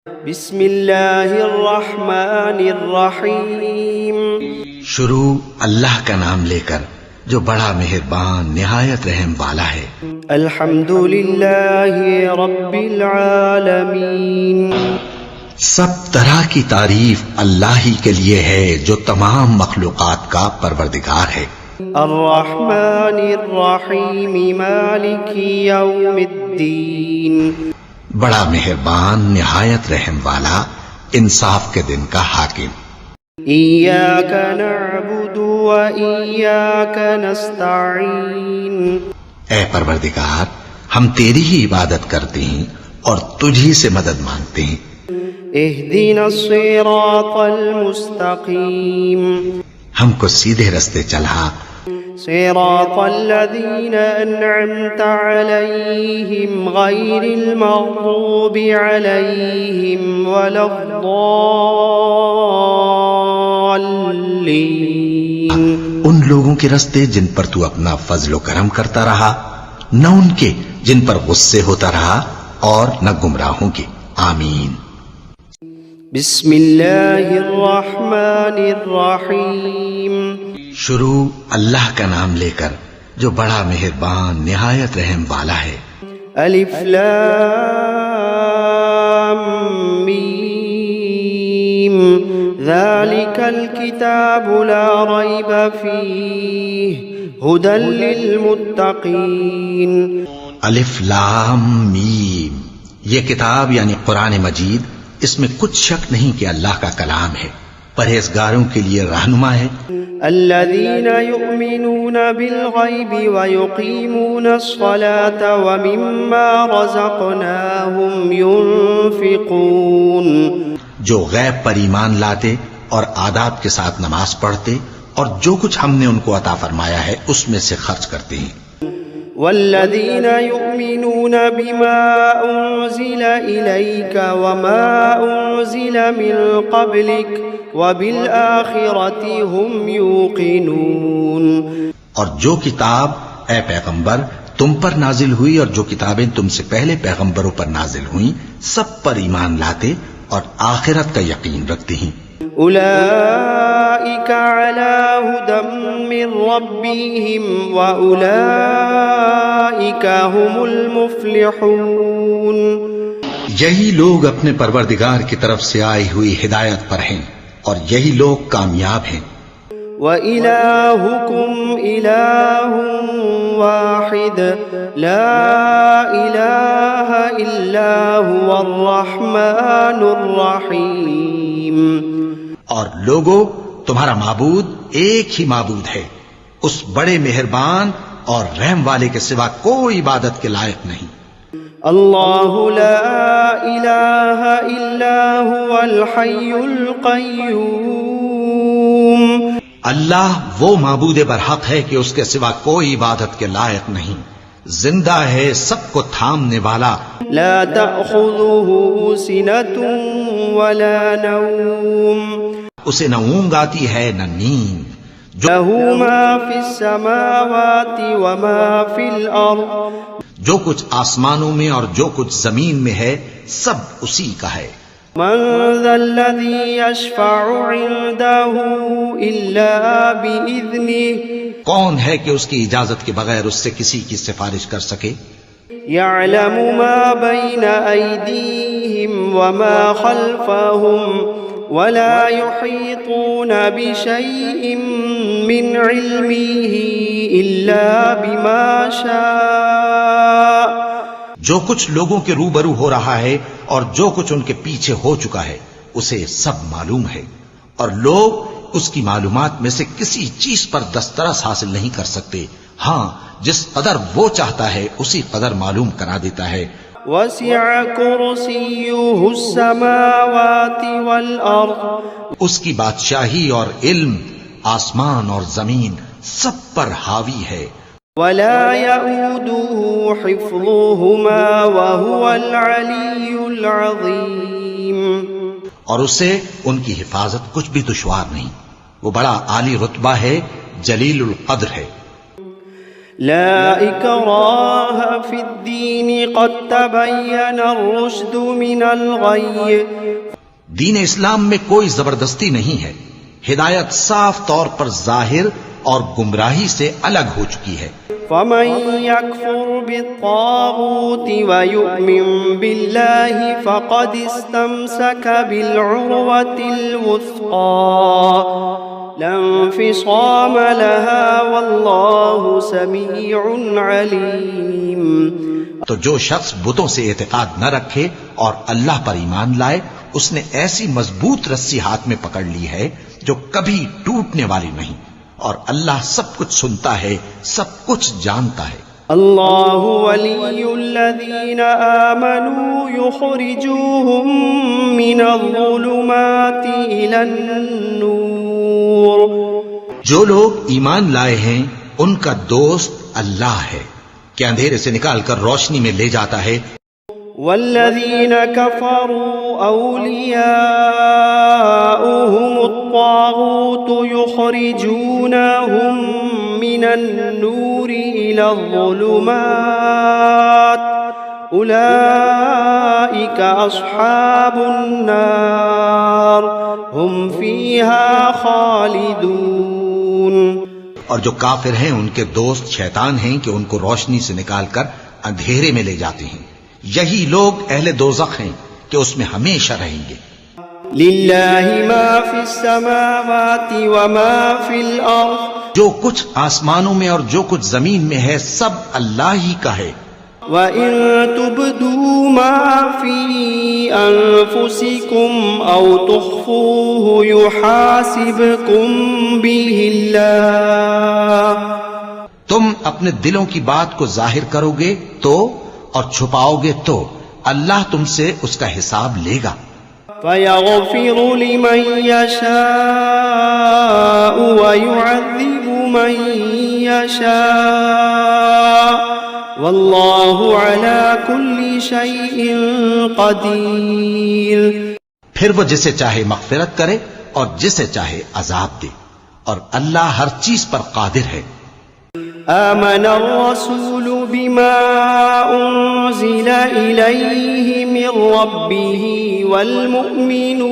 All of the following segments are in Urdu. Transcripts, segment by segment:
بسم اللہ الرحمن الرحیم شروع اللہ کا نام لے کر جو بڑا مہربان نہایت رحم والا ہے۔ الحمد للہ رب العالمین، سب طرح کی تعریف اللہ ہی کے لیے ہے جو تمام مخلوقات کا پروردگار ہے۔ الرحمن الرحیم مالک یوم الدین، بڑا مہربان نہایت رحم والا انصاف کے دن کا حاکم۔ ایاک نعبد و ایاک نستعین، اے پروردگار ہم تیری ہی عبادت کرتے ہیں اور تجھی سے مدد مانگتے ہیں۔ اہدنا الصراط المستقیم، ہم کو سیدھے رستے چلا، صراط الذین انعمت علیہم غیر المغضوب علیہم ولا الضالین، ان لوگوں کے رستے جن پر تو اپنا فضل و کرم کرتا رہا، نہ ان کے جن پر غصے ہوتا رہا اور نہ گمراہوں کے۔ آمین۔ بسم اللہ الرحمن الرحیم، شروع اللہ کا نام لے کر جو بڑا مہربان نہایت رحم والا ہے۔ الف لام میم، ذالک الکتاب لا ریب فیہ ھدی للمتقین۔ الف لام میم، یہ کتاب یعنی قرآن مجید، اس میں کچھ شک نہیں کہ اللہ کا کلام ہے، پرہیزگاروں کے لیے رہنما ہے۔ الذین یؤمنون بالغیب ویقیمون الصلاة ومما رزقناہم ینفقون، جو غیب پر ایمان لاتے اور آداب کے ساتھ نماز پڑھتے اور جو کچھ ہم نے ان کو عطا فرمایا ہے اس میں سے خرچ کرتے ہیں۔ والذین یؤمنون بما انزل الیک وما انزل من قبلک وبالآخرۃ هم یوقنون، اور جو کتاب اے پیغمبر تم پر نازل ہوئی اور جو کتابیں تم سے پہلے پیغمبروں پر نازل ہوئیں سب پر ایمان لاتے اور آخرت کا یقین رکھتے ہیں۔ اولئک علی ھدی من ربہم واولئک هم المفلحون، یہی لوگ اپنے پروردگار کی طرف سے آئی ہوئی ہدایت پر ہیں اور یہی لوگ کامیاب ہیں۔ وَإِلَٰهُكُمْ إِلَٰهٌ وَاحِدٌ لَا إِلَٰهَ إِلَّا هُوَ الرَّحْمَٰنُ الرَّحِيمُ، اور لوگو تمہارا معبود ایک ہی معبود ہے، اس بڑے مہربان اور رحم والے کے سوا کوئی عبادت کے لائق نہیں۔ اللہ لا الہ الا هو الحی القیوم، اللہ وہ معبود برحق ہے کہ اس کے سوا کوئی عبادت کے لائق نہیں، زندہ ہے، سب کو تھامنے والا، لا تأخذه سنة ولا نوم، اسے نہ اونگ آتی ہے نہ نیند، له ما فی السماوات وما فی الارض، جو کچھ آسمانوں میں اور جو کچھ زمین میں ہے سب اسی کا ہے۔ من ذا الذی یشفع عنده الا بإذنه، کون ہے کہ اس کی اجازت کے بغیر اس سے کسی کی سفارش کر سکے؟ یعلم ما بین ایدیہم وما خلفہم ولا يحيطون بشيء من علمه إلا بما شاء، جو کچھ لوگوں کے روبرو ہو رہا ہے اور جو کچھ ان کے پیچھے ہو چکا ہے اسے سب معلوم ہے، اور لوگ اس کی معلومات میں سے کسی چیز پر دسترس حاصل نہیں کر سکتے، ہاں جس قدر وہ چاہتا ہے اسی قدر معلوم کرا دیتا ہے۔ وسع کرسیہ السماوات والارض، اس کی بادشاہی اور علم آسمان اور زمین سب پر حاوی ہے۔ ولا يؤوده حفظهما وهو العلی العظیم، اور اسے ان کی حفاظت کچھ بھی دشوار نہیں، وہ بڑا عالی رتبہ ہے، جلیل القدر ہے۔ لا إكراه في الدين قد تبين الرشد من الغي دین اسلام میں کوئی زبردستی نہیں ہے، ہدایت صاف طور پر ظاہر اور گمراہی سے الگ ہو چکی ہے۔ فمن يكفر بالطاغوت ويؤمن بالله فقد استمسك بالعروة الوثقى لا انفصام لها والله سميع عليم۔ تو جو شخص بتوں سے اعتقاد نہ رکھے اور اللہ پر ایمان لائے، اس نے ایسی مضبوط رسی ہاتھ میں پکڑ لی ہے جو کبھی ٹوٹنے والی نہیں، اور اللہ سب کچھ سنتا ہے، سب کچھ جانتا ہے۔ اللہ ولی الذین آمنوا یخرجوہم من الظلمات الی النور۔ جو لوگ ایمان لائے ہیں ان کا دوست اللہ ہے کہ اندھیرے سے نکال کر روشنی میں لے جاتا ہے۔ والذین کفروا اولیاؤہم الطاغوت یخرجونہم من النور الی الظلمات اولئک اصحاب النار ہم فیہا خالدون۔ اور جو کافر ہیں ان کے دوست شیطان ہیں کہ ان کو روشنی سے نکال کر اندھیرے میں لے جاتے ہیں، یہی لوگ اہل دوزخ ہیں کہ اس میں ہمیشہ رہیں گے۔ للہ ما فی السماوات وما فی الارض، جو کچھ آسمانوں میں اور جو کچھ زمین میں ہے سب اللہ ہی کا ہے۔ وَإِن تُبْدُوا مَا فِي أَنفُسِكُمْ أَوْ تُخْفُوهُ يُحَاسِبْكُمْ بِهِ اللَّهُ، تم اپنے دلوں کی بات کو ظاہر کرو گے تو اور چھپاؤ گے تو اللہ تم سے اس کا حساب لے گا۔ فَيَغْفِرُ لِمَن يَشَاءُ وَيُعَذِّبُ مَن يَشَاءُ واللہ علی کل شیء قدیر۔ پھر وہ جسے چاہے مغفرت کرے اور جسے چاہے عذاب دے، اور اللہ ہر چیز پر قادر ہے۔ آمن الرسول بما انزل الیہ من ربہ والمؤمنون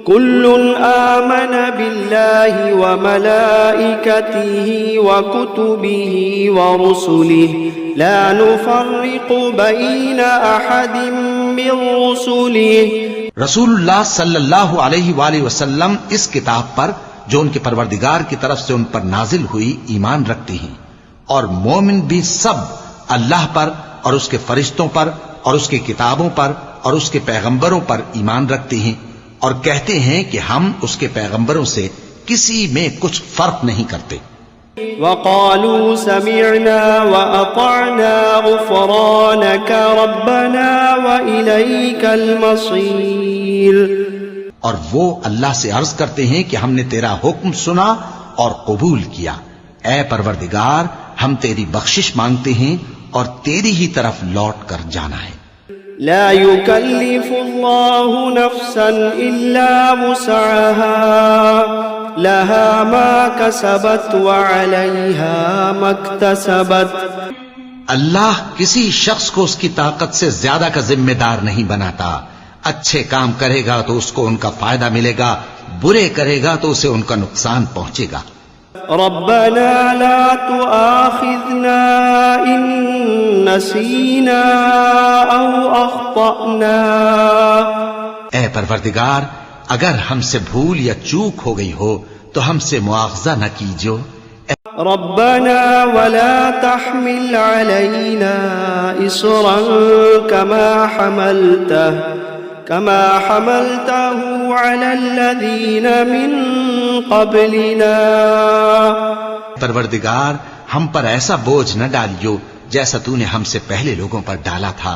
كل آمن بالله وملائكته وكتبه ورسله لا نفرق بين أحد من رسله۔ رسول اللہ صلی اللہ علیہ وآلہ وسلم اس کتاب پر جو ان کے پروردگار کی طرف سے ان پر نازل ہوئی ایمان رکھتے ہیں، اور مومن بھی سب اللہ پر اور اس کے فرشتوں پر اور اس کی کتابوں پر اور اس کے پیغمبروں پر ایمان رکھتے ہیں، اور کہتے ہیں کہ ہم اس کے پیغمبروں سے کسی میں کچھ فرق نہیں کرتے۔ وقالوا سمعنا وأطعنا غفرانك ربنا وإليك المصير۔ اور وہ اللہ سے عرض کرتے ہیں کہ ہم نے تیرا حکم سنا اور قبول کیا، اے پروردگار ہم تیری بخشش مانگتے ہیں اور تیری ہی طرف لوٹ کر جانا ہے۔ لا يكلف الله نفسا إلا وسعها لها ما كسبت وعليها ما اكتسبت۔ اللہ کسی شخص کو اس کی طاقت سے زیادہ کا ذمہ دار نہیں بناتا، اچھے کام کرے گا تو اس کو ان کا فائدہ ملے گا، برے کرے گا تو اسے ان کا نقصان پہنچے گا۔ ربنا لا تؤاخذنا إن نسينا أو أخطأنا۔ اے پروردگار اگر ہم سے بھول یا چوک ہو گئی ہو تو ہم سے مواخذہ نہ کیجو۔ ربنا ولا تحمل علينا إصرا كما حملته على الذين من قبلنا۔ پروردگار ہم پر ایسا بوجھ نہ ڈالیو جیسا تو نے ہم سے پہلے لوگوں پر ڈالا تھا۔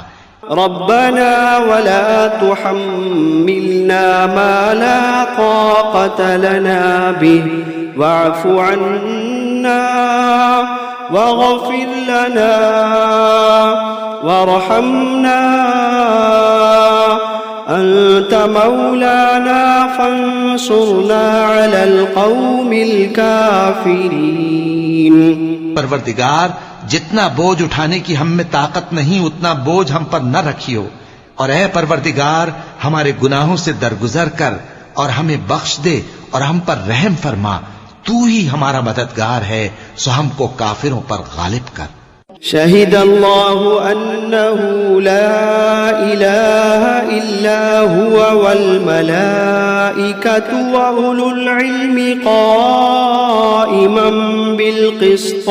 ربنا ولا تحملنا ما لا طاقة لنا به واعف عنا واغفر لنا وارحمنا أنت أنت مولانا فانصرنا على القوم الكافرين. پروردگار جتنا بوجھ اٹھانے کی ہم میں طاقت نہیں اتنا بوجھ ہم پر نہ رکھیو، اور اے پروردگار ہمارے گناہوں سے درگزر کر اور ہمیں بخش دے اور ہم پر رحم فرما، تو ہی ہمارا مددگار ہے، سو ہم کو کافروں پر غالب کر. شهد الله أنه لا إله إلا هو والملائكة وأولو العلم قائما بالقسط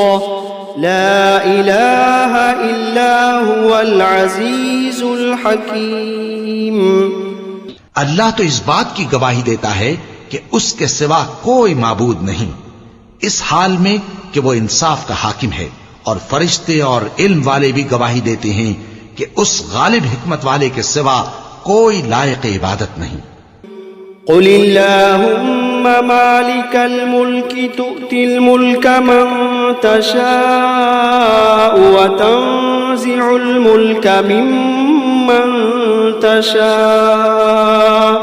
لا إله إلا هو العزيز الحكيم. اللہ تو اس بات کی گواہی دیتا ہے کہ اس کے سوا کوئی معبود نہیں، اس حال میں کہ وہ انصاف کا حاکم ہے، اور فرشتے اور علم والے بھی گواہی دیتے ہیں کہ اس غالب حکمت والے کے سوا کوئی لائق عبادت نہیں. قل اللهم مالك الملك تؤتي الملك من تشاء وتنزع الملك ممن تشاء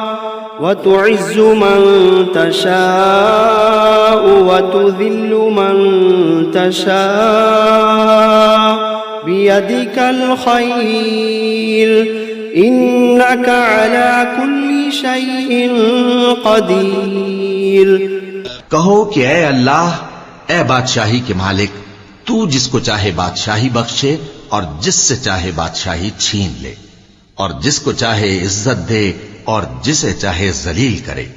وتعز من تشاء وتذل من تشاء بيدك الخير إنك على كل شيء قدير. کہو کہ اے اللہ، اے بادشاہی کے مالک، تو جس کو چاہے بادشاہی بخشے اور جس سے چاہے بادشاہی چھین لے، اور جس کو چاہے عزت دے اور جسے چاہے ذلیل کرے.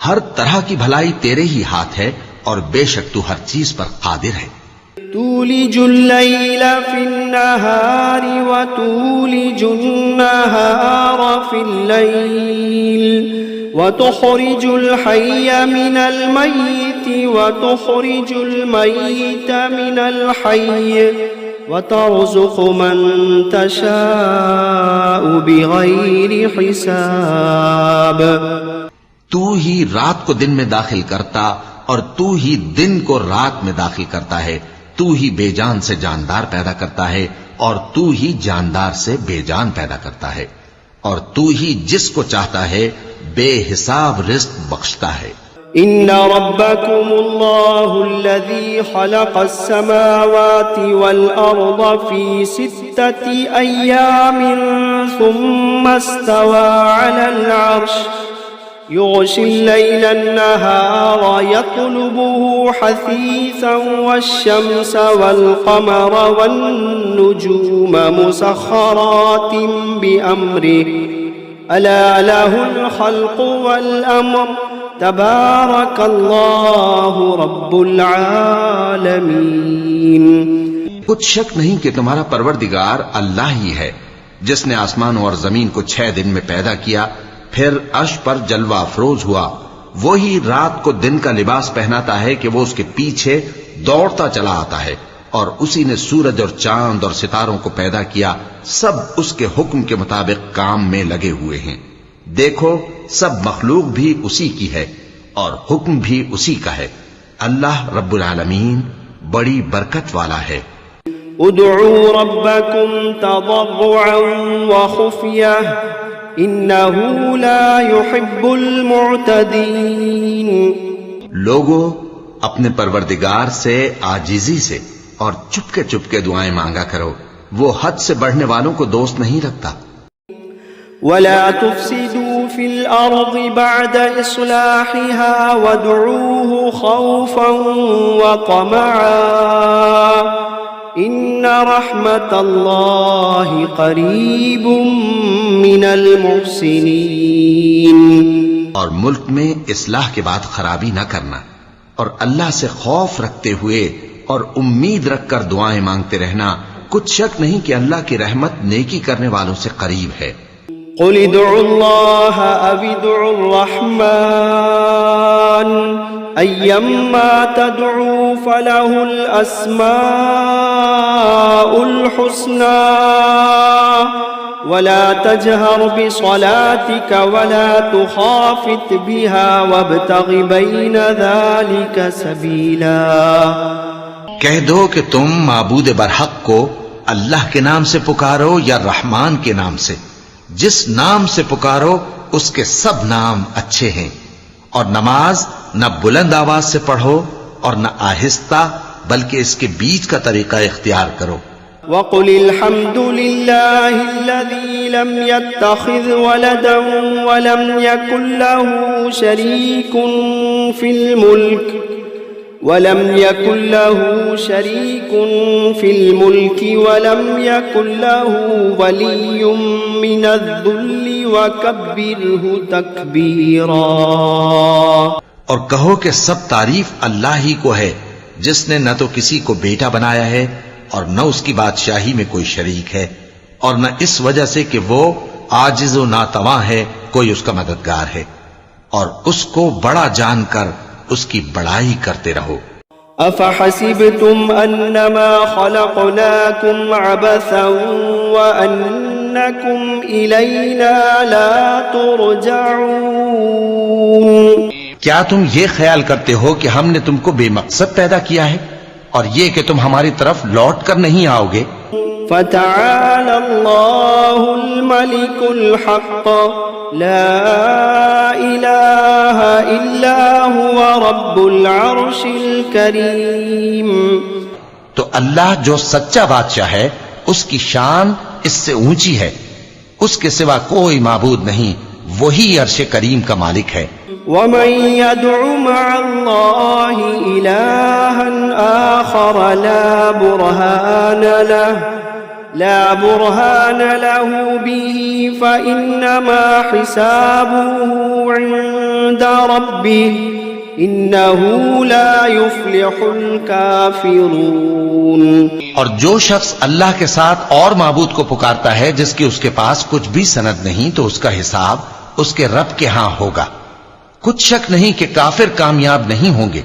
ہر طرح کی بھلائی تیرے ہی ہاتھ ہے اور بے شک تو ہر چیز پر قادر ہے. تولج الليل في النهار وتولج النهار في الليل وتخرج الحي من الميت وتخرج الميت من الحي وترزق من تشاء بغير حساب. تو ہی رات کو دن میں داخل کرتا اور تو ہی دن کو رات میں داخل کرتا ہے. تو ہی بے جان سے جاندار پیدا کرتا ہے اور تو ہی جاندار سے بے جان پیدا کرتا ہے، اور تو ہی جس کو چاہتا ہے بے حساب رزق بخشتا ہے. إن ربكم الله الذي خلق السماوات والأرض في 6 أيام ثم استوى على العرش يغشي الليل النهار يطلبه حثيثا والشمس والقمر والنجوم مسخرات بأمره ألا له الخلق والأمر تبارك الله رب العالمين. کچھ شک نہیں کہ تمہارا پروردگار اللہ ہی ہے، جس نے آسمانوں اور زمین کو 6 دن میں پیدا کیا، پھر عرش پر جلوہ افروز ہوا. وہی رات کو دن کا لباس پہناتا ہے کہ وہ اس کے پیچھے دوڑتا چلا آتا ہے، اور اسی نے سورج اور چاند اور ستاروں کو پیدا کیا، سب اس کے حکم کے مطابق کام میں لگے ہوئے ہیں. دیکھو سب مخلوق بھی اسی کی ہے اور حکم بھی اسی کا ہے. اللہ رب العالمین بڑی برکت والا ہے. ادعوا ربكم تضرعا وخفية إنه لا يحب المعتدين. لوگو اپنے پروردگار سے عاجزی سے اور چپکے چپکے دعائیں مانگا کرو، وہ حد سے بڑھنے والوں کو دوست نہیں رکھتا. ولا تفسدوا في الأرض بعد إصلاحها وادعوه خوفا وطمعا إن رحمة الله قريب من المحسنين. اور ملک میں اصلاح کے بعد خرابی نہ کرنا، اور اللہ سے خوف رکھتے ہوئے اور امید رکھ کر دعائیں مانگتے رہنا. کچھ شک نہیں کہ اللہ کی رحمت نیکی کرنے والوں سے قریب ہے. قل ادعوا الله أو ادعوا الرحمن أيما تدعوا فله الأسماء الحسنى ولا تجهر بصلاتك ولا تخافت بها وابتغ بين ذلك سبيلا. کہہ دو کہ تم معبود برحق کو اللہ کے نام سے پکارو یا رحمان کے نام سے، جس نام سے پکارو اس کے سب نام اچھے ہیں، اور نماز نہ بلند آواز سے پڑھو اور نہ آہستہ، بلکہ اس کے بیچ کا طریقہ اختیار کرو۔ وقل الحمد لله الذي لم يتخذ ولدا ولم يكن له شريك في الملك ولم يكن له ولي من الذل وكبره تكبيرا۔ اور کہو کہ سب تعریف اللہ ہی کو ہے، جس نے نہ تو کسی کو بیٹا بنایا ہے اور نہ اس کی بادشاہی میں کوئی شریک ہے، اور نہ اس وجہ سے کہ وہ عاجز و ناتواں ہے کوئی اس کا مددگار ہے، اور اس کو بڑا جان کر اس کی بڑائی کرتے رہو۔ افحسبتم انما خلقناكم عبثا وانكم الینا لا ترجعون۔ کیا تم یہ خیال کرتے ہو کہ ہم نے تم کو بے مقصد پیدا کیا ہے اور یہ کہ تم ہماری طرف لوٹ کر نہیں آؤ گے؟ فتعالى الله الملك الحق لا إله إلا هو رب العرش الكريم۔ تو اللہ جو سچا بادشاہ ہے اس کی شان اس سے اونچی ہے، اس کے سوا کوئی معبود نہیں، وہی عرش کریم کا مالک ہے۔ ومن يدع مع الله إلها آخر لا برهان له به فإنما حسابه عند ربه إنه لا يفلح الكافرون۔ اور جو شخص اللہ کے ساتھ اور معبود کو پکارتا ہے جس کی اس کے پاس کچھ بھی سند نہیں، تو اس کا حساب اس کے رب کے ہاں ہوگا، کچھ شک نہیں کہ کافر کامیاب نہیں ہوں گے۔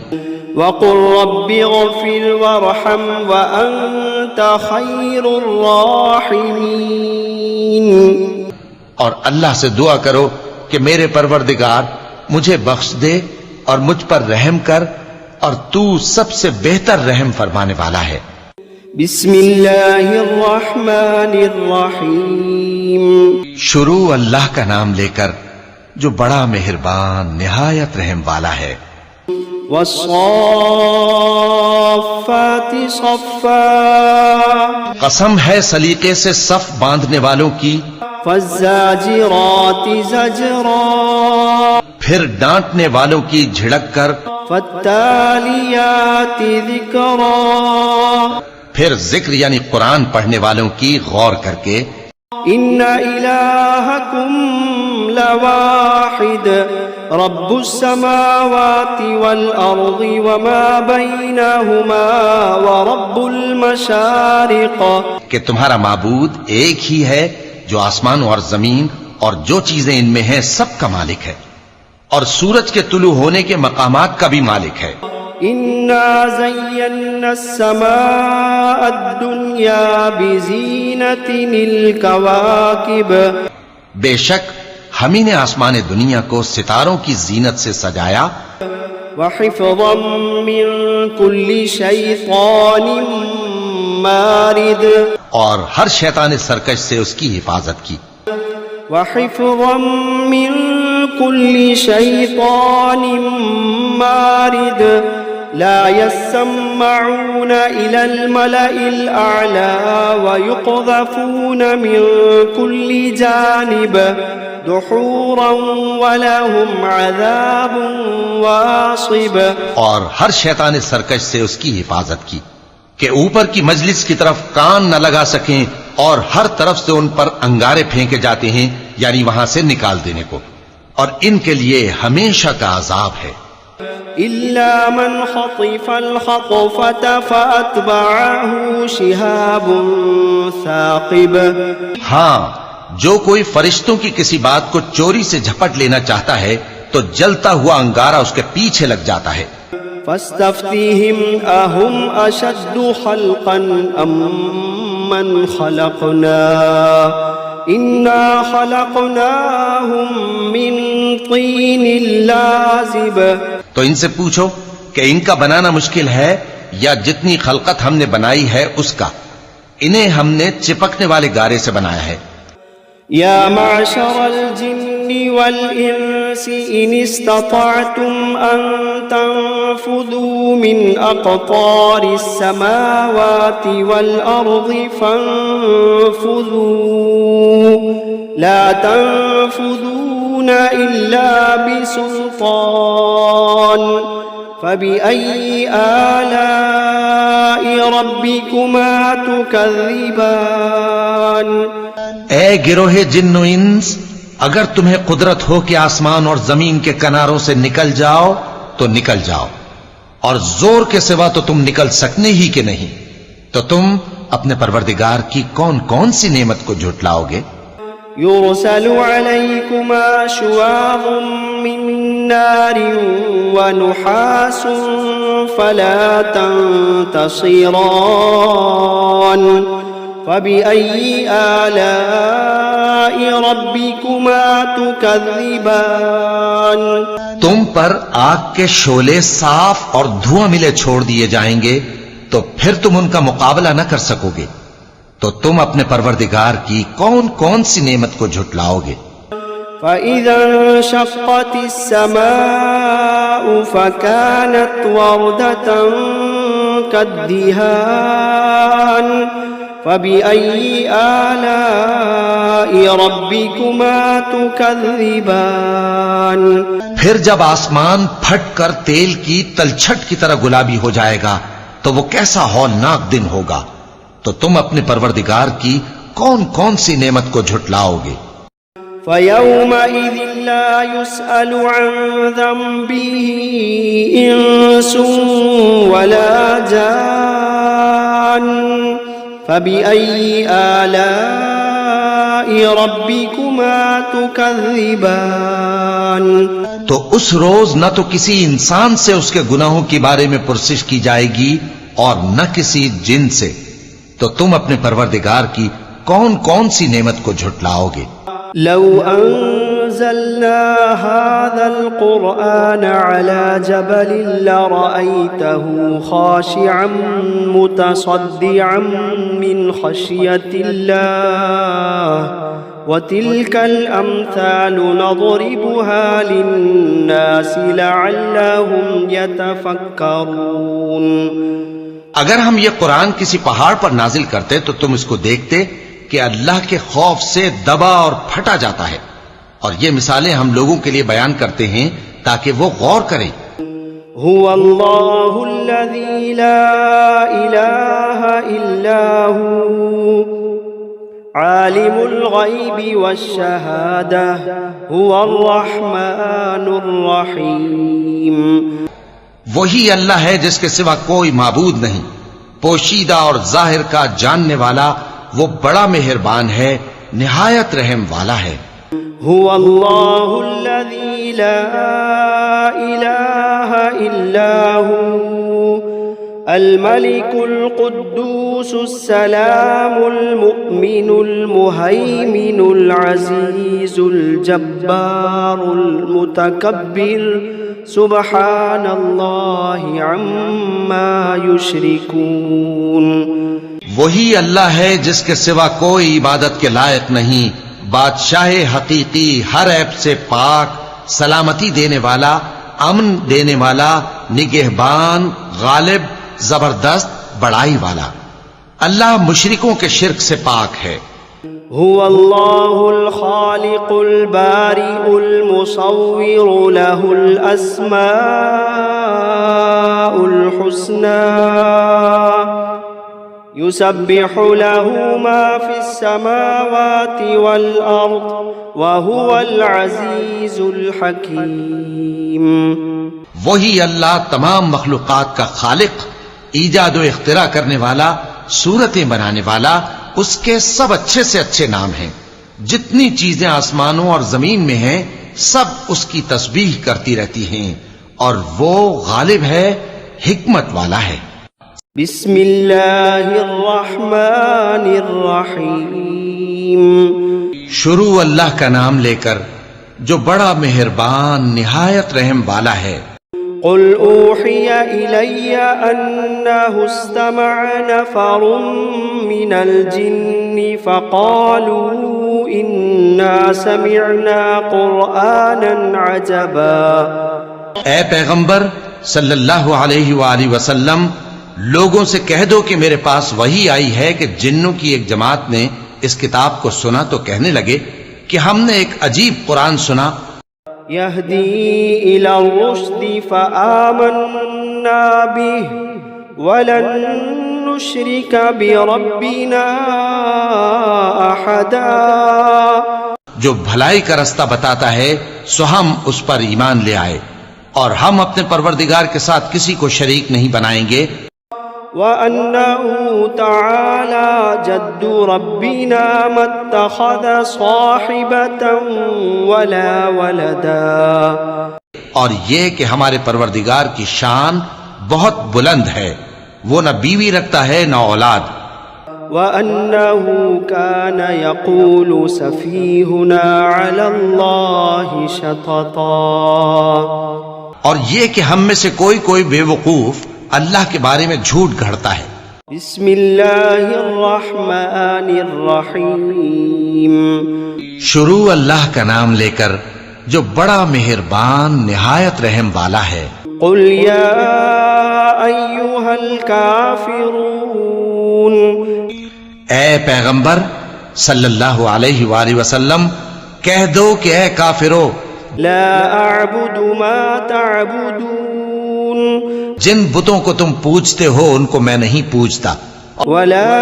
وَقُلْ رَبِّ اغْفِرْ وَارْحَمْ وَأَنْتَ خَيْرُ الرَّاحِمِينَ۔ اور اللہ سے دعا کرو کہ میرے پروردگار مجھے بخش دے اور مجھ پر رحم کر، اور تو سب سے بہتر رحم فرمانے والا ہے۔ بسم اللہ الرحمن الرحیم۔ شروع اللہ کا نام لے کر جو بڑا مہربان نہایت رحم والا ہے۔ والصافات صفا۔ قسم ہے سلیقے سے صف باندھنے والوں کی۔ فالزاجرات زجرا۔ پھر ڈانٹنے والوں کی جھڑک کر۔ فالتالیات ذکرا۔ پھر ذکر یعنی قرآن پڑھنے والوں کی غور کر کے۔ ان الہکم لواحد رب السماوات والارض وما بینہما ورب المشارق۔ کہ تمہارا معبود ایک ہی ہے جو آسمان اور زمین اور جو چیزیں ان میں ہیں سب کا مالک ہے، اور سورج کے طلوع ہونے کے مقامات کا بھی مالک ہے۔ انا زینا السماء الدنیا بزینت الکواکب۔ بے شک ہم ہی نے آسمان دنیا کو ستاروں کی زینت سے سجایا۔ وحفظا من کل شیطان مارد۔ اور ہر شیطان سرکش سے اس کی حفاظت کی۔ وحفظا من کل شیطان مارد لا يسمعون إلى الملأ الأعلى ويقذفون من كل جانب دحورا ولهم عذاب واصب۔ اور ہر شیطان سرکش سے اس کی حفاظت کی کہ اوپر کی مجلس کی طرف کان نہ لگا سکیں، اور ہر طرف سے ان پر انگارے پھینکے جاتے ہیں، یعنی وہاں سے نکال دینے کو، اور ان کے لیے ہمیشہ کا عذاب ہے۔ إلا من خطف الخطفة فأتبعه شهاب ثاقب۔ ہاں، جو کوئی فرشتوں کی کسی بات کو چوری سے جھپٹ لینا چاہتا ہے تو جلتا ہوا انگارہ اس کے پیچھے لگ جاتا ہے۔ فاستفتهم أهم أشد خلقا أم من خلقنا إنا خلقناهم من طين لازب۔ تو ان سے پوچھو کہ ان کا بنانا مشکل ہے یا جتنی خلقت ہم نے بنائی ہے اس کا؟ انہیں ہم نے چپکنے والے گارے سے بنایا ہے۔ يا معشر الجن والإنس إن استطعتم أن تنفذوا من أقطار السماوات والأرض فانفذوا لا تنفذون إلا بسلطان فبأي آلاء ربكما تكذبان اے گروہ جن و انس، اگر تمہیں قدرت ہو کہ آسمان اور زمین کے کناروں سے نکل جاؤ تو نکل جاؤ، اور زور کے سوا تو تم نکل سکنے ہی کہ نہیں، تو تم اپنے پروردگار کی کون کون سی نعمت کو جھٹلاؤ گے؟ يرسل عليكما شواظ من نار ونحاس فلا تنتصران فبأي آلاء ربكما تكذبان تم پر آگ کے شعلے صاف اور دھواں ملے چھوڑ دیے جائیں گے تو پھر تم ان کا مقابلہ نہ کر سکو گے، تو تم اپنے پروردگار کی کون کون سی نعمت کو جھٹلاؤ گے؟ فَإِذَا انشَقَّتِ السَّمَاءُ فَكَانَتْ وَرْدَةً كَالدِّهَانِ فَبِأَيِّ آلَاءِ رَبِّكُمَا تُكَذِّبَانِ پھر جب آسمان پھٹ کر تیل کی تلچھٹ کی طرح گلابی ہو جائے گا تو وہ کیسا ہولناک دن ہوگا، تو تم اپنے پروردگار کی کون کون سی نعمت کو جھٹلاؤ گے؟ فَيَوْمَئِذٍ لَا يُسْأَلُ عَنْ ذَنبِهِ إِنسٌ وَلَا جَانٌّ فَبِأَيِّ آلَاءِ رَبِّكُمَا تُكَذِّبَانِ تو اس روز نہ تو کسی انسان سے اس کے گناہوں کے بارے میں پرسش کی جائے گی اور نہ کسی جن سے، تو تم اپنے پروردگار کی کون کون سی نعمت کو جھٹلاؤ گے؟ لو انزلنا هذا القرآن على جبل لرأيته خاشعا متصدعا من خشية الله وتلك الأمثال نضربها للناس لعلهم يتفكرون اگر ہم یہ قرآن کسی پہاڑ پر نازل کرتے تو تم اس کو دیکھتے کہ اللہ کے خوف سے دبا اور پھٹا جاتا ہے، اور یہ مثالیں ہم لوگوں کے لیے بیان کرتے ہیں تاکہ وہ غور کریں۔ هو اللہ الذی لا الہ الا هو عالم الغیب والشہادہ هو الرحمن الرحیم وہی اللہ ہے جس کے سوا کوئی معبود نہیں، پوشیدہ اور ظاہر کا جاننے والا، وہ بڑا مہربان ہے، نہایت رحم والا ہے۔ هو اللہ الذی لا الہ الا هو الملك القدوس السلام المؤمن المهيمن العزيز الجبار المتكبر سبحان اللہ عما یشرکون وہی اللہ ہے جس کے سوا کوئی عبادت کے لائق نہیں، بادشاہ حقیقی، ہر عیب سے پاک، سلامتی دینے والا، امن دینے والا، نگہبان، غالب، زبردست، بڑائی والا۔ اللہ مشرکوں کے شرک سے پاک ہے۔ هو اللہ الخالق البارئ المصور له الاسماء الحسنى يسبح له ما في السماوات والأرض وهو العزيز الحكيم وہی اللہ تمام مخلوقات کا خالق، ایجاد و اختراع کرنے والا، صورتیں بنانے والا، اس کے سب اچھے سے اچھے نام ہیں۔ جتنی چیزیں آسمانوں اور زمین میں ہیں سب اس کی تسبیح کرتی رہتی ہیں، اور وہ غالب ہے، حکمت والا ہے۔ بسم اللہ الرحمن الرحیم شروع اللہ کا نام لے کر جو بڑا مہربان نہایت رحم والا ہے۔ قل اوحی الی انہ استمع نفر من الجن فقالوا إنا سمعنا قرآنا عجبا. اے پیغمبر صلی اللہ علیہ وآلہ وسلم، لوگوں سے کہہ دو کہ میرے پاس وحی آئی ہے کہ جنوں کی ایک جماعت نے اس کتاب کو سنا تو کہنے لگے کہ ہم نے ایک عجیب قرآن سنا، يهدي إلى الرشد فآمنا به ولن نشرك بربنا أحدا. جو بھلائی کا رستہ بتاتا ہے سو ہم اس پر ایمان لے آئے اور ہم اپنے پروردگار کے ساتھ کسی کو شریک نہیں بنائیں گے. وأنه تعالى جد ربنا ما اتخذ صاحبة ولا ولدا. اور یہ کہ ہمارے پروردگار کی شان بہت بلند ہے، وہ نہ بیوی رکھتا ہے نہ اولاد. وأنه كان يقول سفيهنا على الله شططا. اور یہ کہ ہم میں سے کوئی بے وقوف اللہ کے بارے میں جھوٹ گھڑتا ہے. بسم اللہ الرحمن الرحیم. شروع اللہ کا نام لے کر جو بڑا مہربان نہایت رحم والا ہے. قل یا ایھا الکافرون. اے پیغمبر صلی اللہ علیہ وآلہ وسلم کہہ دو کہ اے کافرو، لا اعبد ما تعبدون. جن بتوں کو تم پوجتے ہو ان کو میں نہیں پوجتا، ولا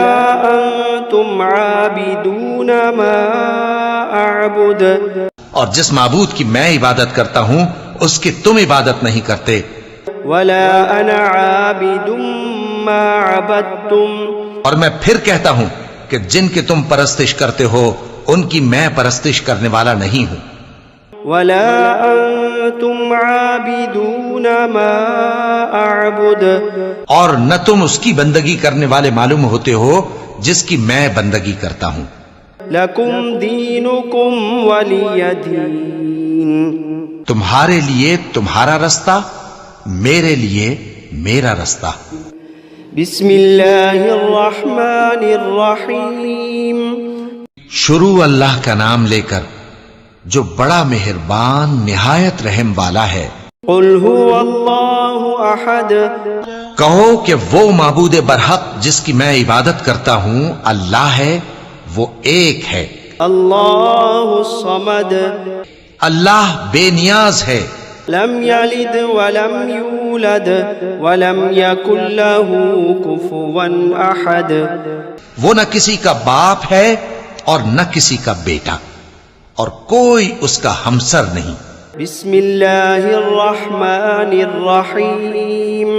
انتم عابدون ما اعبد. اور جس معبود کی میں عبادت کرتا ہوں اس کی تم عبادت نہیں کرتے. ولا انا عابد ما عبدتم. اور میں پھر کہتا ہوں کہ جن کی تم پرستش کرتے ہو ان کی میں پرستش کرنے والا نہیں ہوں. ولا انتم عابدون ما اعبد. اور نہ تم اس کی بندگی کرنے والے معلوم ہوتے ہو جس کی میں بندگی کرتا ہوں. لکم دینکم ولی دین. تمہارے لیے تمہارا رستہ، میرے لیے میرا رستہ. بسم اللہ الرحمن الرحیم. شروع اللہ کا نام لے کر جو بڑا مہربان نہایت رحم والا ہے. قل هو اللہ احد. کہو کہ وہ معبود برحق جس کی میں عبادت کرتا ہوں اللہ ہے، وہ ایک ہے. اللہ الصمد. اللہ بے نیاز ہے، لم یلد ولم یولد ولم یکن له کفوا احد. وہ نہ کسی کا باپ ہے اور نہ کسی کا بیٹا، اور کوئی اس کا ہمسر نہیں. بسم اللہ الرحمن الرحیم.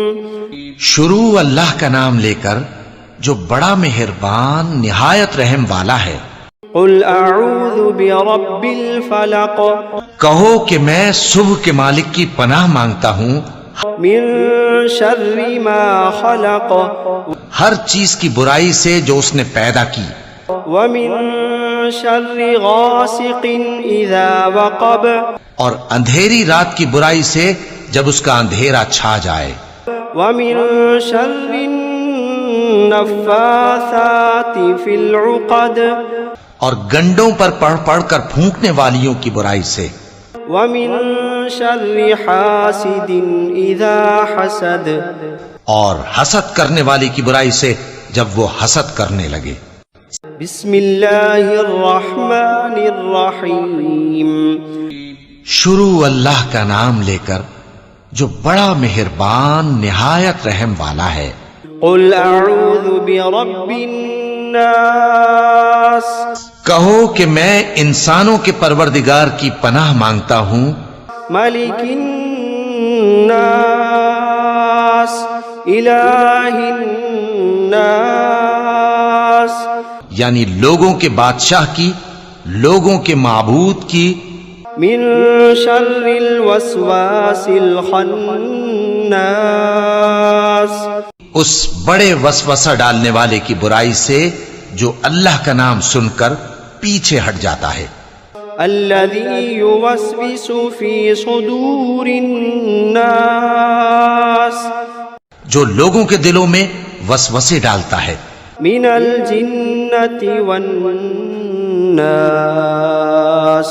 شروع اللہ کا نام لے کر جو بڑا مہربان نہایت رحم والا ہے. قل اعوذ برب الفلق. کہو کہ میں صبح کے مالک کی پناہ مانگتا ہوں من شر ما خلق. ہر چیز کی برائی سے جو اس نے پیدا کی. ومن شر غاسق اذا وقب. اور اندھیری رات کی برائی سے جب اس کا اندھیرا چھا جائے. ومن شر النفاثات في العقد. اور گنڈوں پر پڑھ پڑھ کر پھونکنے والیوں کی برائی سے. ومن شر حاسد اذا حسد. اور حسد کرنے والی کی برائی سے جب وہ حسد کرنے لگے. بسم اللہ الرحمن الرحیم. شروع اللہ کا نام لے کر جو بڑا مہربان نہایت رحم والا ہے. قل اعوذ برب الناس. کہو کہ میں انسانوں کے پروردگار کی پناہ مانگتا ہوں. ملک الناس الہ الناس. یعنی لوگوں کے بادشاہ کی، لوگوں کے معبود کی. من شر الوسواس الخناس. اس بڑے وسوسہ ڈالنے والے کی برائی سے جو اللہ کا نام سن کر پیچھے ہٹ جاتا ہے. الذي يوسوس في صدور الناس. جو لوگوں کے دلوں میں وسوسے ڈالتا ہے. من الجنة والناس. الناس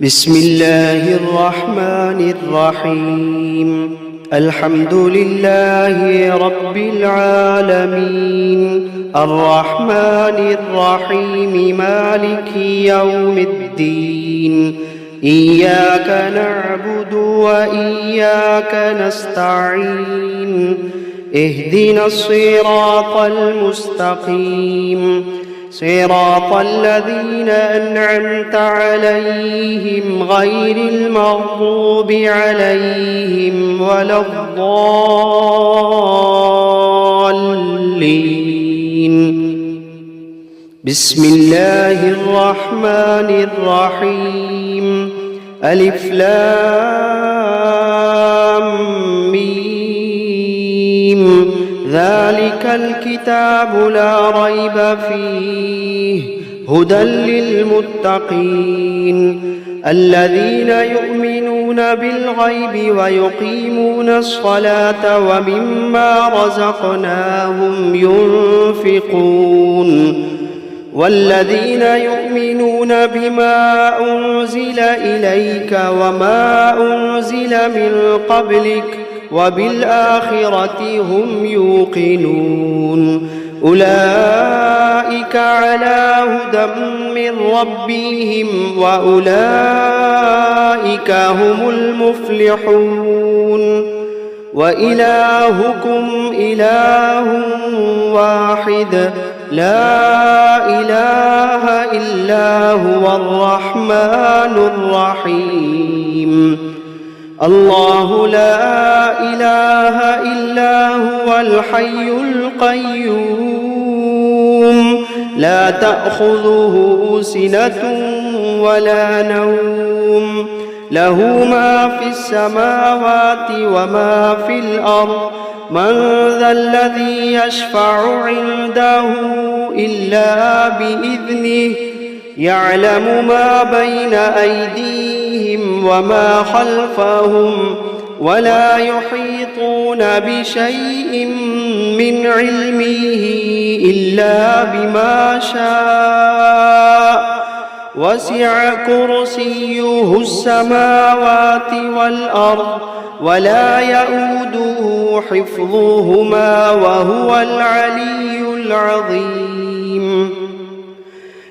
بسم الله الرحمن الرحيم الحمد لله رب العالمين الرحمن الرحيم مالك يوم الدين إياك نعبد وإياك نستعين اهدنا الصراط المستقيم صراط الذين أنعمت عليهم غير المغضوب عليهم ولا الضالين بسم الله الرحمن الرحيم ألف لام ميم ذلك الكتاب لا ريب فيه هدى للمتقين الذين يؤمنون بالغيب ويقيمون الصلاة ومما رزقناهم ينفقون والذين يؤمنون بما أنزل إليك وما أنزل من قبلك وبالآخرة هم يوقنون أولئك على هدى من ربهم وأولئك هم المفلحون وإلهكم إله واحد لا إله إلا هو الرحمن الرحيم الله لا إله إلا هو الحي القيوم لا تأخذه سنة ولا نوم له ما في السماوات وما في الأرض من ذا الذي يشفع عنده إلا بإذنه يعلم ما بين أيديهم وما خلفهم ولا يحيطون بشيء من علمه إلا بما شاء وسع كرسيه السماوات والأرض ولا يؤوده حفظهما وهو العلي العظيم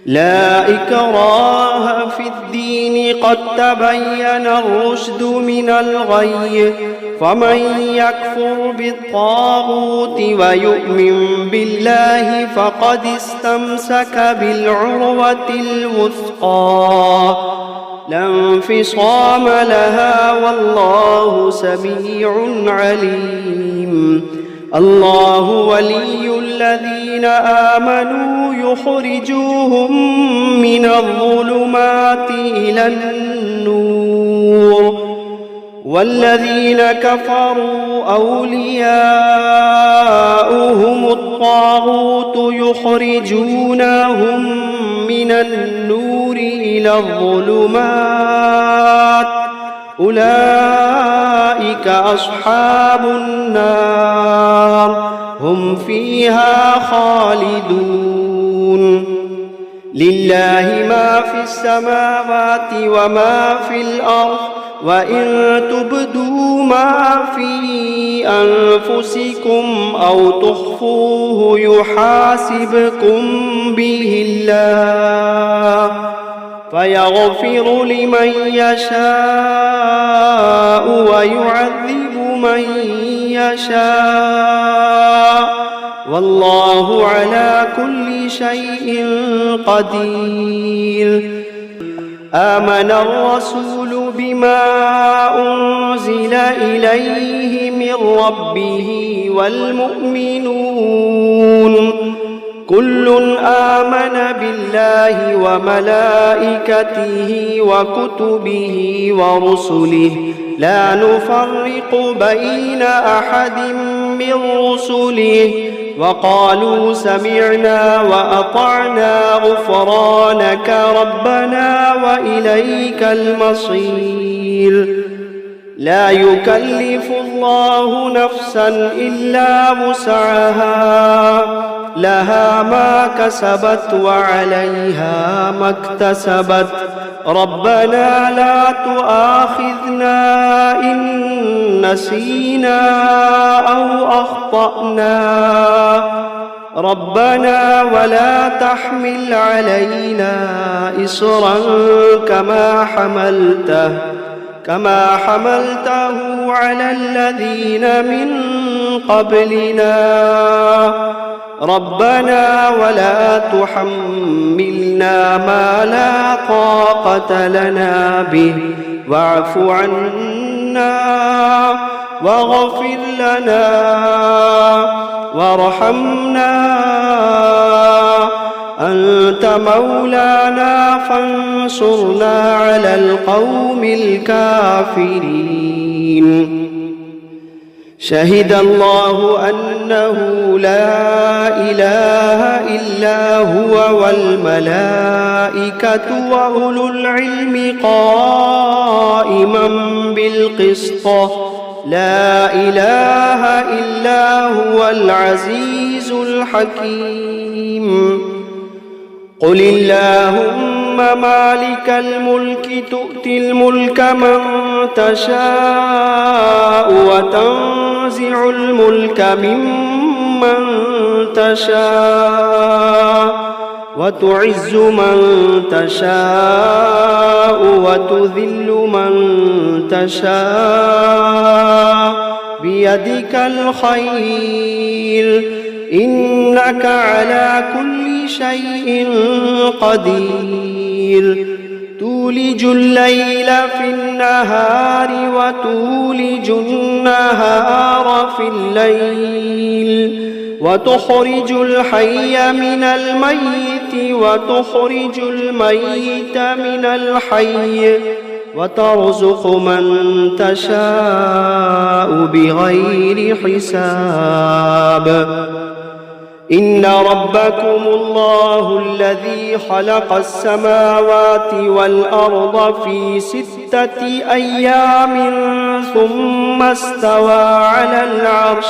لا إكراه في الدين قد تبين الرشد من الغي فمن يكفر بالطاغوت ويؤمن بالله فقد استمسك بالعروة الوثقى لا انفصام لها والله سميع عليم الله ولي الذين آمنوا يخرجوهم من الظلمات إلى النور والذين كفروا أولياؤهم الطاغوت يخرجونهم من النور إلى الظلمات أولئك أصحاب النار هم فيها خالدون لله ما في السماوات وما في الأرض وإن تبدوا ما في أنفسكم أو تخفوه يحاسبكم به الله فيغفر لمن يشاء ويعذب من يشاء والله على كل شيء قدير آمن الرسول بما أنزل إليه من ربه والمؤمنون كل آمن بالله وملائكته وكتبه ورسله لا نفرق بين أحد من رسله وقالوا سمعنا وأطعنا غفرانك ربنا وإليك المصير لا يكلف الله نفسا إلا وسعها لها ما كسبت وعليها ما اكتسبت ربنا لا تؤاخذنا إن نسينا أو أخطأنا ربنا ولا تحمل علينا إصرا كما حملته على الذين من قبلنا ربنا ولا تحملنا ما لا طاقة لنا به واعف عنا واغفر لنا وارحمنا أنت مولانا فانصرنا على القوم الكافرين شهد الله أنه لا إله إلا هو والملائكة وأولو العلم قائما بالقسط لا إله إلا هو العزيز الحكيم قل اللهم مالك الملك تؤتي الملك من تشاء وتنزع الملك ممن تشاء وتعز من تشاء وتذل من تشاء بيدك الخير إنك على كل شيء قدير تولج الليل في النهار وتولج النهار في الليل وتخرج الحي من الميت وتخرج الميت من الحي وترزق من تشاء بغير حساب إن ربكم الله الذي خلق السماوات والأرض في 6 أيام ثم استوى على العرش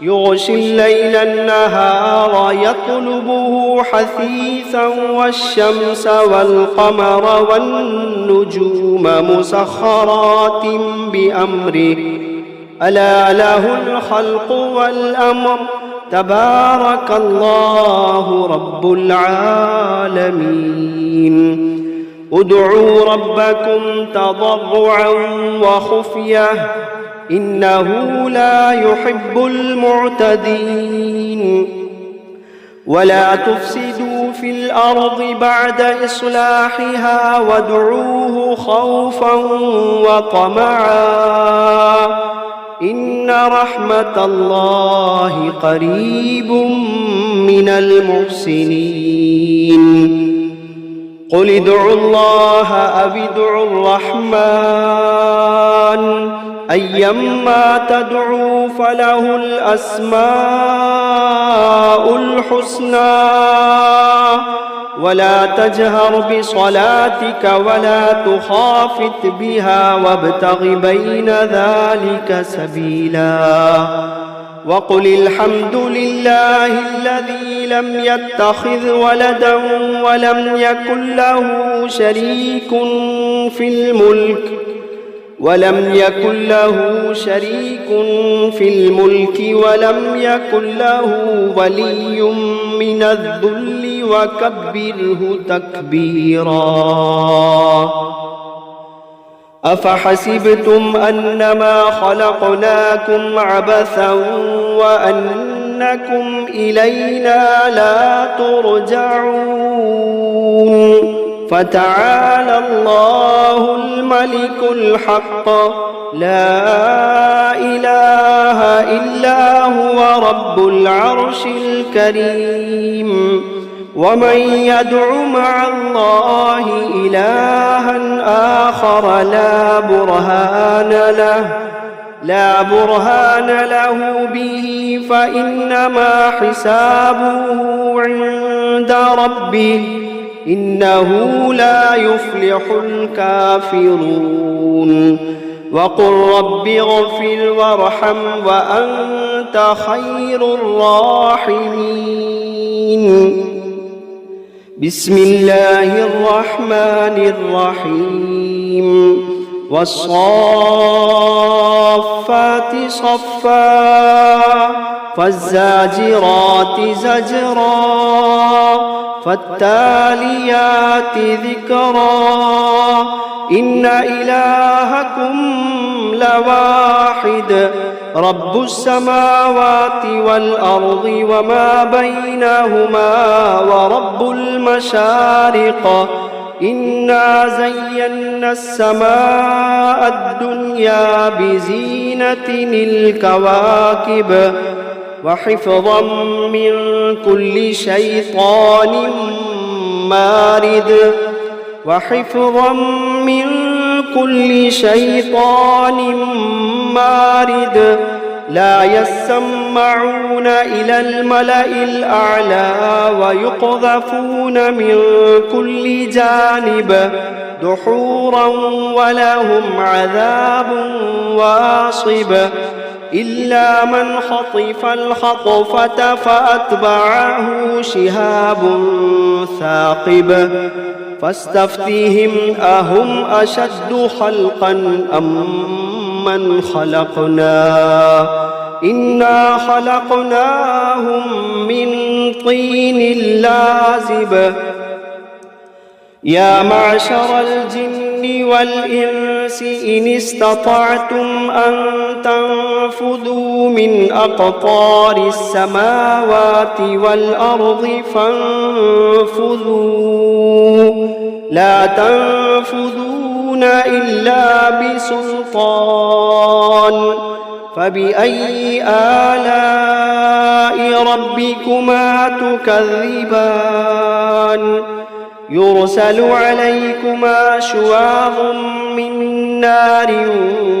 يغشي الليل النهار يطلبه حثيثا والشمس والقمر والنجوم مسخرات بأمره ألا له الخلق والأمر تبارك الله رب العالمين ادعوا ربكم تضرعا وخفية إنه لا يحب المعتدين ولا تفسدوا في الأرض بعد إصلاحها وادعوه خوفا وطمعا إن رحمة الله قريب من المحسنين قل ادعوا الله أو ادعوا الرحمن أيما تدعوا فله الأسماء الحسنى ولا تجهر بصلاتك ولا تخافت بها وابتغ بين ذلك سبيلا وقل الحمد لله الذي لم يتخذ ولدا ولم يكن له شريك في الملك ولم يكن له ولي من الذل وكبره تكبيرا أفحسبتم أنما خلقناكم عبثا وأنكم إلينا لا ترجعون فتعالى الله الملك الحق لا إله إلا هو رب العرش الكريم ومن يدع مع الله إلها آخر لا برهان له به فإنما حسابه عند ربه إنه لا يفلح الكافرون وقل رب اغفر وارحم وأنت خير الراحمين. بسم الله الرحمن الرحيم. والصافات صفا فالزاجرات زجرا فالتاليات ذكرا إن إلهكم لواحد رب السماوات والأرض وما بينهما ورب المشارق إنا زينا السماء الدنيا بزينة الكواكب وحفظا من كل شيطان مارد وحفظا من كل شيطان مارد لا يسمعون إلى الملأ الأعلى ويقذفون من كل جانب دحورا ولهم عذاب واصب إلا من خطف الخطفة فأتبعه شهاب ثاقب فاستفتهم أهم أشد خلقا أم من خلقنا إنا خلقناهم من طين لازب يا معشر الجن والإنس إن استطعتم أن تنفذوا من أقطار السماوات والأرض فانفذوا لا تنفذون إلا بسلطان فبأي آلاء ربكما تكذبان يرسل عليكما شواظ من نار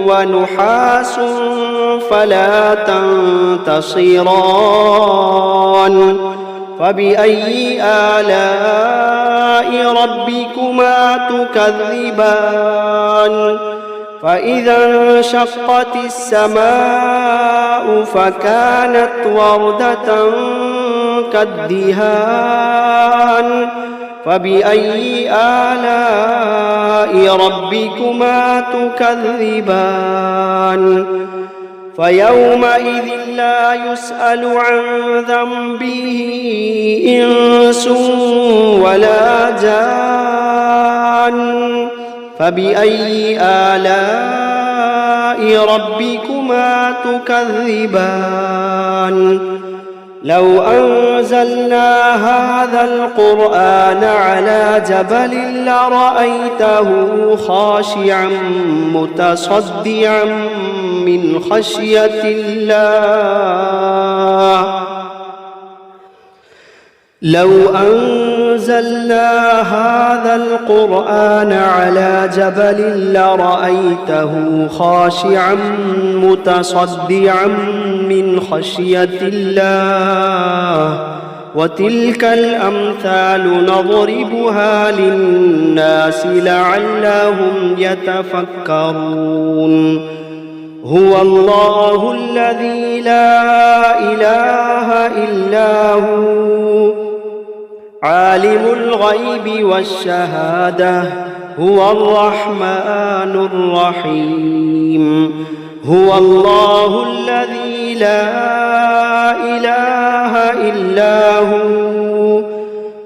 ونحاس فلا تنتصران فبأي آلاء ربكما تكذبان فإذا انشقت السماء فكانت وردة كالدهان فبأي آلاء ربكما تكذبان فيومئذ لا يسأل عن ذنبه إنس ولا جان فبأي آلاء ربكما تكذبان لو أنزلنا هذا القرآن على جبل لرأيته خاشعا متصدعا من خشية الله لو أنزلنا هذا القرآن على جبل لرأيته خاشعا متصدعا من خشية الله وتلك الأمثال نضربها للناس لعلهم يتفكرون هو الله الذي لا إله إلا هو عالم الغيب والشهادة هو الرحمن الرحيم هو الله الذي لا إله إلا هو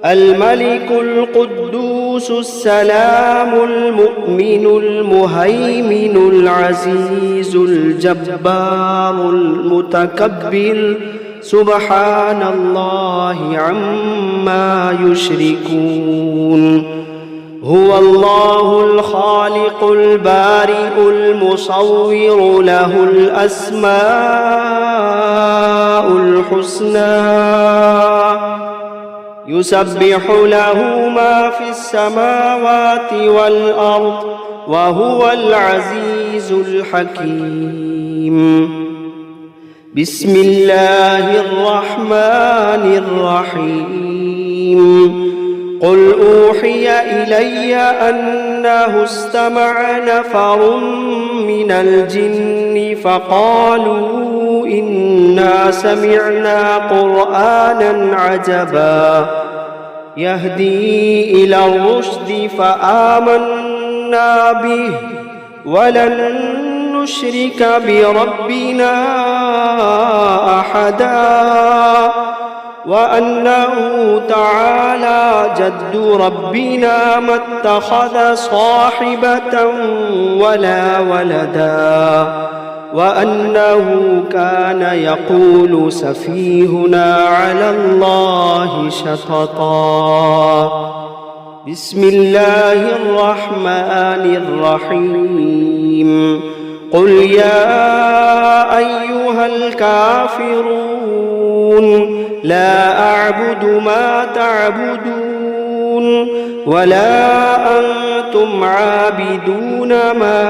الملك القدوس السلام المؤمن المهيمن العزيز الجبار المتكبر سبحان الله عما يشركون هو الله الخالق البارئ المصور له الأسماء الحسنى يسبح له ما في السماوات والأرض وهو العزيز الحكيم بسم الله الرحمن الرحيم قل أوحي إلي أنه استمع نفر من الجن فقالوا إنا سمعنا قرآنا عجبا يهدي إلى الرشد فآمنا به ولن نشرك بربنا أحدا وأنه تعالى جد ربنا ما اتخذ صاحبة ولا ولدا وأنه كان يقول سفيهنا على الله شططا. بسم الله الرحمن الرحيم. قل يا أيها الكافرون لا أعبد ما تعبدون ولا أنتم عابدون ما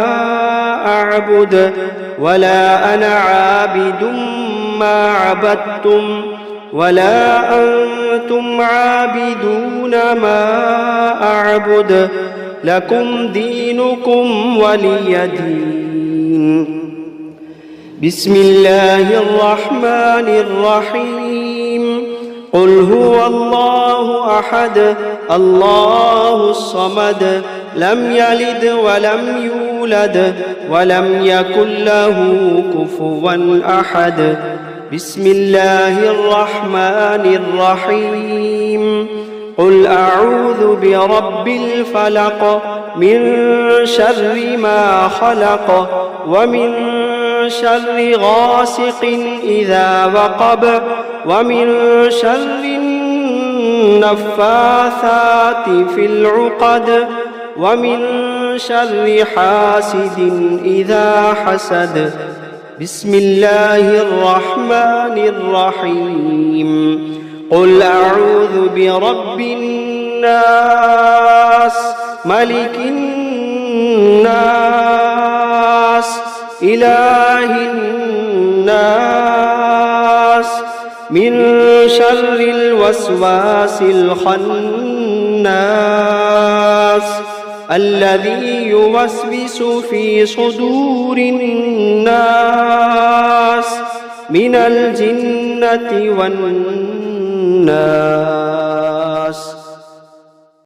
أعبد ولا أنا عابد ما عبدتم ولا أنتم عابدون ما أعبد لكم دينكم ولي دين. بسم الله الرحمن الرحيم. قل هو الله أحد الله الصمد لم يلد ولم يولد ولم يكن له كفوا أحد. بسم الله الرحمن الرحيم. قل أعوذ برب الفلق من شر ما خلق ومن شر غاسق إذا وقب ومن شر النفاثات في العقد ومن شر حاسد إذا حسد. بسم الله الرحمن الرحيم. قل أعوذ برب الناس ملك الناس إله الناس من شر الوسواس الخناس الذي يوسوس في صدور الناس من الجنة والناس.